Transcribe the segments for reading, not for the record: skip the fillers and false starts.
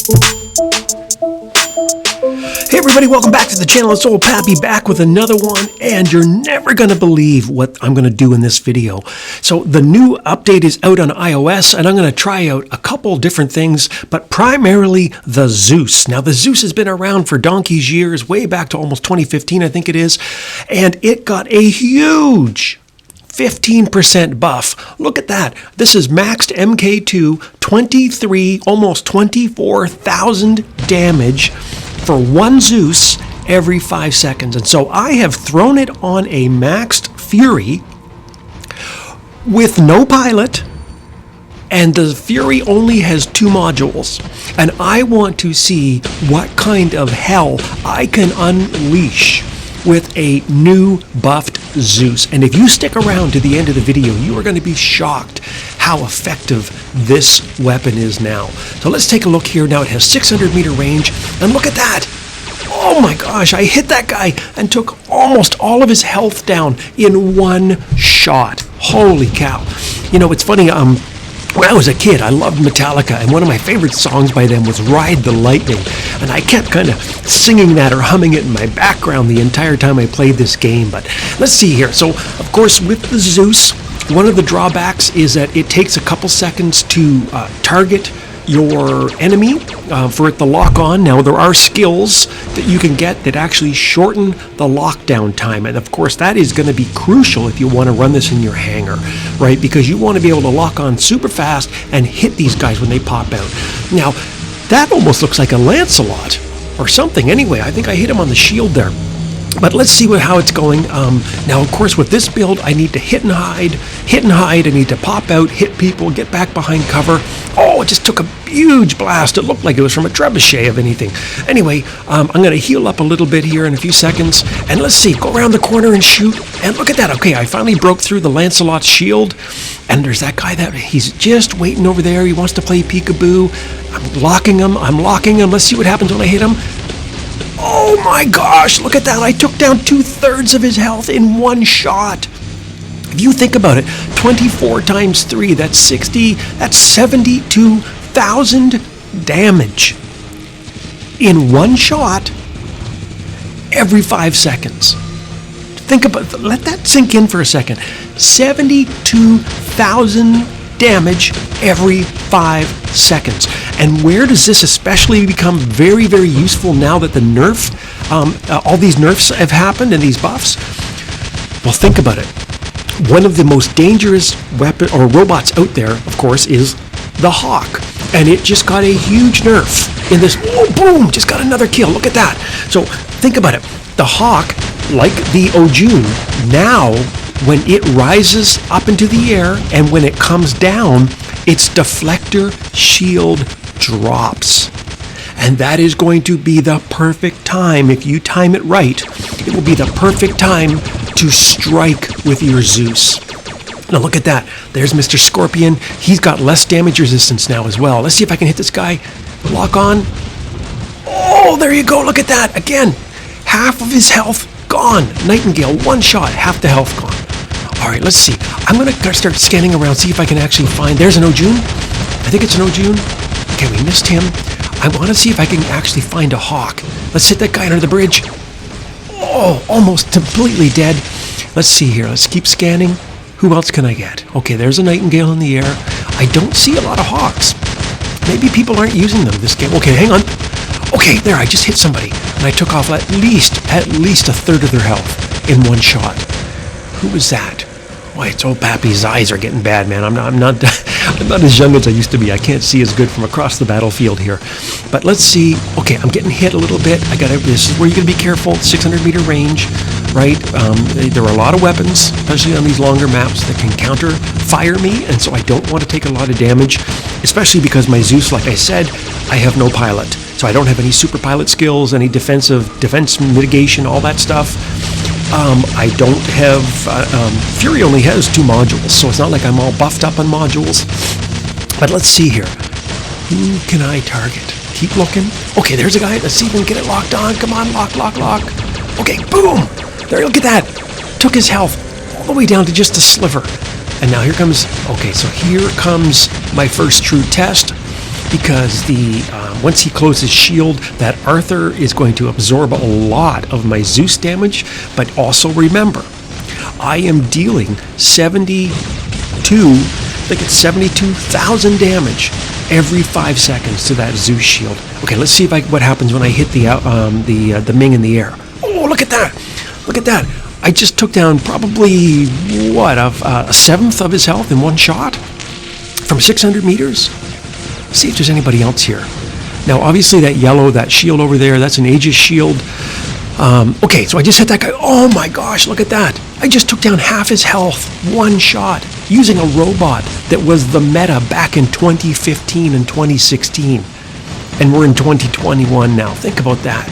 Hey everybody, welcome back to the channel. It's old Pappy back with another one, and you're never going to believe what I'm going to do in this video. So the new update is out on iOS, and I'm going to try out a couple different things, but primarily the Zeus. Now the Zeus has been around for donkey's years, way back to almost 2015 I think it is, and it got a huge 15% buff. Look at that. This is maxed MKII, 23, almost 24,000 damage for one Zeus every 5 seconds. And so I have thrown it on a maxed Fury with no pilot, and the Fury only has 2 modules. And I want to see what kind of hell I can unleash with a new buffed Zeus. And if you stick around to the end of the video, you are going to be shocked how effective this weapon is now. So let's take a look here. Now it has 600 meter range, and look at that. Oh my gosh, I hit that guy and took almost all of his health down in one shot. Holy cow. You know, it's funny, when I was a kid, I loved Metallica, and one of my favorite songs by them was Ride the Lightning. And I kept kind of singing that or humming it in my background the entire time I played this game. But let's see here. So, of course, with the Zeus, one of the drawbacks is that it takes a couple seconds to target your enemy for it to lock on. Now, there are skills that you can get that actually shorten the lockdown time, and of course that is going to be crucial if you want to run this in your hangar, right? Because you want to be able to lock on super fast and hit these guys when they pop out. Now, that almost looks like a Lancelot or something. Anyway, I think I hit him on the shield there. But let's see how it's going. Now, of course, with this build, I need to hit and hide. I need to pop out, hit people, get back behind cover. Oh, it just took a huge blast. It looked like it was from a trebuchet of anything. Anyway, I'm going to heal up a little bit here in a few seconds. And let's see, go around the corner and shoot. And look at that. Okay, I finally broke through the Lancelot's shield. And there's that guy that he's just waiting over there. He wants to play Peekaboo. I'm locking him. Let's see what happens when I hit him. Oh my gosh, look at that. I took down 2/3 of his health in one shot. If you think about it, 24 times 3, that's 60, that's 72,000 damage in one shot every 5 seconds. Think about it. Let that sink in for a second. 72,000 damage every 5 seconds. And where does this especially become very, very useful now that the nerf, all these nerfs have happened and these buffs? Well, think about it. One of the most dangerous weapon or robots out there, of course, is the Hawk. And it just got a huge nerf in this. Oh, boom, just got another kill. Look at that. So think about it. The Hawk, like the Ojun, now when it rises up into the air and when it comes down, its deflector shield drops. And that is going to be the perfect time. If you time it right, it will be the perfect time to strike with your Zeus. Now look at that. There's Mr. Scorpion. He's got less damage resistance now as well. Let's see if I can hit this guy. Lock on. Oh, there you go. Look at that. Again, half of his health gone. Nightingale, one shot, half the health gone. All right, let's see. I'm going to start scanning around, see if I can actually find... There's an Ojun. I think it's an Ojun. Okay, we missed him. I want to see if I can actually find a Hawk. Let's hit that guy under the bridge. Oh, almost completely dead. Let's see here. Let's keep scanning. Who else can I get? Okay, there's a Nightingale in the air. I don't see a lot of Hawks. Maybe people aren't using them this game. Okay, hang on. Okay, there, I just hit somebody. And I took off at least 1/3 of their health in one shot. Who was that? Boy, it's old Pappy's eyes are getting bad, man. I'm not as young as I used to be. I can't see as good from across the battlefield here. But let's see. Okay, I'm getting hit a little bit. This is where you're gonna be careful. 600 meter range, right? There are a lot of weapons, especially on these longer maps, that can counter fire me, and so I don't want to take a lot of damage, especially because my Zeus, like I said, I have no pilot. So I don't have any super pilot skills, any defense mitigation, all that stuff. I don't have, Fury only has 2 modules, so it's not like I'm all buffed up on modules. But let's see here. Who can I target? Keep looking. Okay, there's a guy. Let's see if we can get it locked on. Come on, lock. Okay, boom! There, look at that. Took his health all the way down to just a sliver. And now here comes, okay, so here comes my first true test. because once he closes shield, that Arthur is going to absorb a lot of my Zeus damage. But also remember, I am dealing 72,000 damage every 5 seconds to that Zeus shield. Okay, let's see what happens when I hit the Ming in the air. Oh, look at that! Look at that! I just took down probably a seventh of his health in one shot from 600 meters. Let's see if there's anybody else here. Now, obviously, that shield over there, that's an Aegis shield. Okay, so I just hit that guy. Oh my gosh, look at that. I just took down half his health, one shot, using a robot that was the meta back in 2015 and 2016. And we're in 2021 now. Think about that.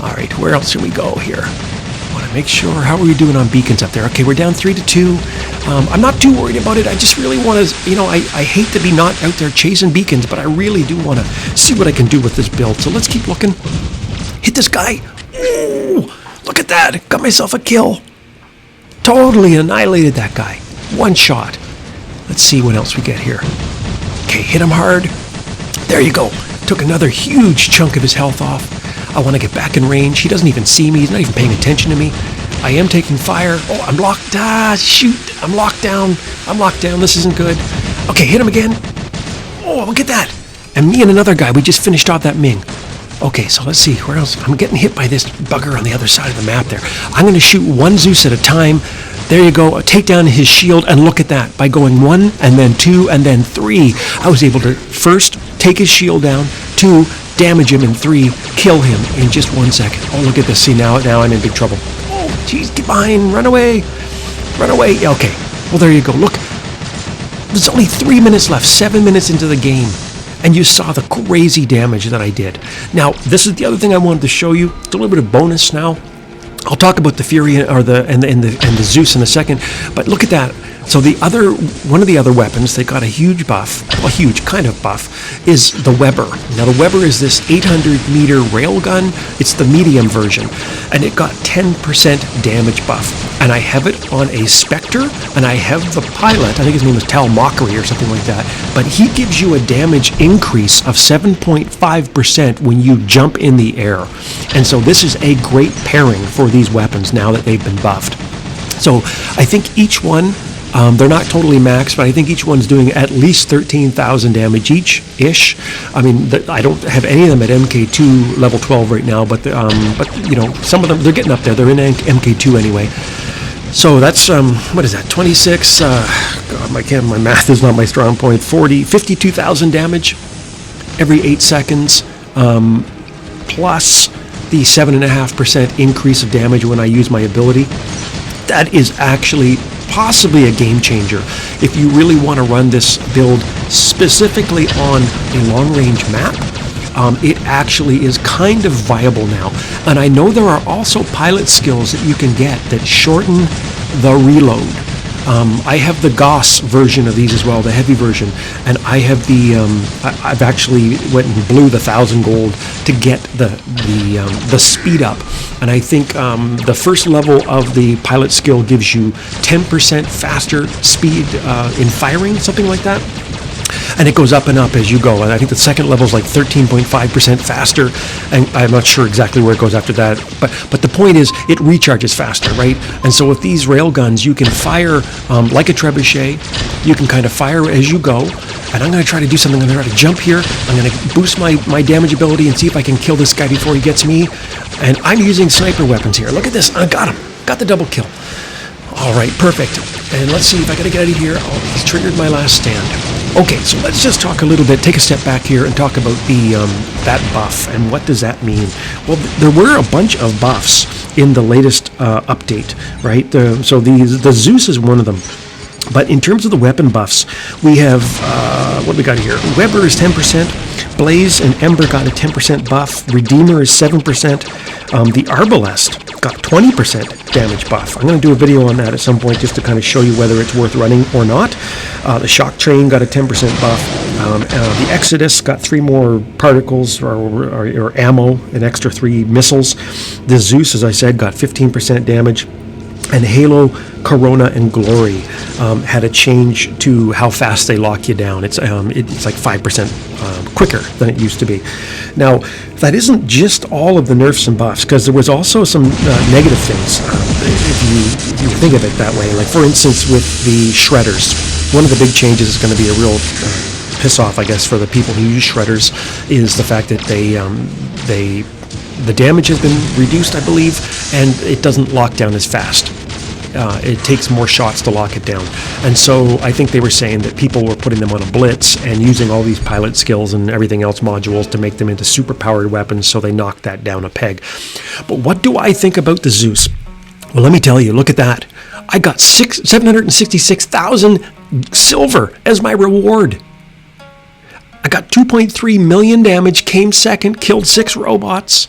All right, where else can we go here? I want to make sure. How are we doing on beacons up there? Okay, we're down 3-2. I'm not too worried about it. I just really want to, I hate to be not out there chasing beacons, but I really do want to see what I can do with this build. So let's keep looking. Hit this guy. Ooh, look at that. Got myself a kill. Totally annihilated that guy. One shot. Let's see what else we get here. Okay, hit him hard. There you go. Took another huge chunk of his health off. I want to get back in range. He doesn't even see me. He's not even paying attention to me. I am taking fire. Oh, I'm locked. Shoot. I'm locked down. This isn't good. Okay, hit him again. Oh, look at that. And me and another guy, we just finished off that Ming. Okay, so let's see. Where else? I'm getting hit by this bugger on the other side of the map there. I'm going to shoot one Zeus at a time. There you go. Take down his shield, and look at that. By going 1, and then 2, and then 3, I was able to first take his shield down, 2, damage him, and 3, kill him in just 1 second. Oh, look at this. See, now I'm in big trouble. Oh, jeez, get behind. Run away. Run away. Okay. Well, there you go. Look. There's only 3 minutes left, 7 minutes into the game. And you saw the crazy damage that I did. Now, this is the other thing I wanted to show you. It's a little bit of bonus now. I'll talk about the Fury and the Zeus in a second. But look at that. So one of the other weapons that got a huge buff, a huge kind of buff, is the Weber. Now the Weber is this 800-meter railgun. It's the medium version, and it got 10% damage buff. And I have it on a Spectre, and I have the pilot. I think his name is Tal Mockery or something like that. But he gives you a damage increase of 7.5% when you jump in the air. And so this is a great pairing for these weapons now that they've been buffed. So I think each one. They're not totally maxed, but I think each one's doing at least 13,000 damage each-ish. I mean, I don't have any of them at MK2 level 12 right now, but some of them, they're getting up there. They're in MK2 anyway. So that's, what is that, 26, God, my math is not my strong point, 52,000 damage every 8 seconds, plus the 7.5% increase of damage when I use my ability. That is actually possibly a game changer if you really want to run this build specifically on a long-range map. It actually is kind of viable now, and I know there are also pilot skills that you can get that shorten the reload. I have the Gauss version of these as well, the heavy version, and I have the I've actually went and blew the 1,000 gold to get the speed up, and I think the first level of the pilot skill gives you 10% faster speed in firing, something like that. And it goes up and up as you go. And I think the second level is like 13.5% faster. And I'm not sure exactly where it goes after that. But the point is, it recharges faster, right? And so with these railguns, you can fire like a trebuchet. You can kind of fire as you go. And I'm going to try to do something. I'm going to try to jump here. I'm going to boost my damage ability and see if I can kill this guy before he gets me. And I'm using sniper weapons here. Look at this. I got him. Got the double kill. All right, perfect. And let's see if I got to get out of here. Oh, he's triggered my last stand. Okay, so let's just talk a little bit, take a step back here and talk about that buff and what does that mean. Well, there were a bunch of buffs in the latest update, right? So the Zeus is one of them. But in terms of the weapon buffs, we have, what we got here? Weber is 10%, Blaze and Ember got a 10% buff, Redeemer is 7%, the Arbalest got 20% damage buff. I'm going to do a video on that at some point just to kind of show you whether it's worth running or not. The Shock Train got a 10% buff. The Exodus got 3 more particles or ammo, an extra 3 missiles. The Zeus, as I said, got 15% damage. And Halo, Corona, and Glory had a change to how fast they lock you down. It's like 5% quicker than it used to be. Now, that isn't just all of the nerfs and buffs, because there was also some negative things, if you think of it that way. Like, for instance, with the shredders, one of the big changes is going to be a real piss off, I guess, for the people who use shredders, is the fact that the damage has been reduced, I believe, and it doesn't lock down as fast. It takes more shots to lock it down. And so I think they were saying that people were putting them on a blitz and using all these pilot skills and everything else modules to make them into super powered weapons, so they knocked that down a peg. But what do I think about the Zeus? Well, let me tell you, look at that. I got 766,000 silver as my reward. I got 2.3 million damage, came second, killed 6 robots,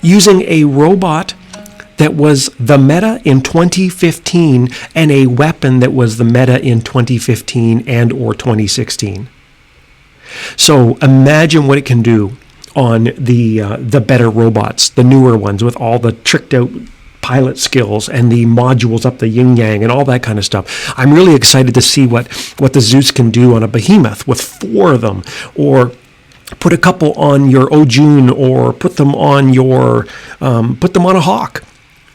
using a robot that was the meta in 2015 and a weapon that was the meta in 2015 and or 2016. So imagine what it can do on the better robots, the newer ones with all the tricked out pilot skills and the modules up the yin yang and all that kind of stuff. I'm really excited to see what the Zeus can do on a behemoth with 4 of them, or put a couple on your Ojun, or put them on a Hawk.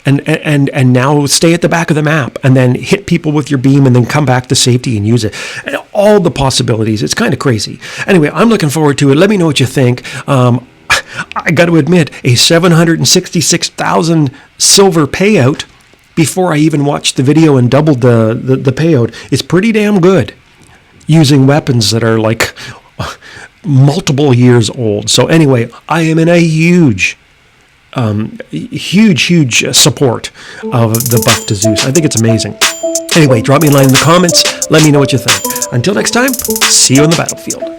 And now stay at the back of the map and then hit people with your beam and then come back to safety and use it. And all the possibilities. It's kind of crazy. Anyway, I'm looking forward to it. Let me know what you think. I got to admit, a 766,000 silver payout before I even watched the video and doubled the payout is pretty damn good, using weapons that are like multiple years old. So anyway, I am in a huge support of the buff to Zeus. I think it's amazing. Anyway, drop me a line in the comments. Let me know what you think. Until next time, see you on the battlefield.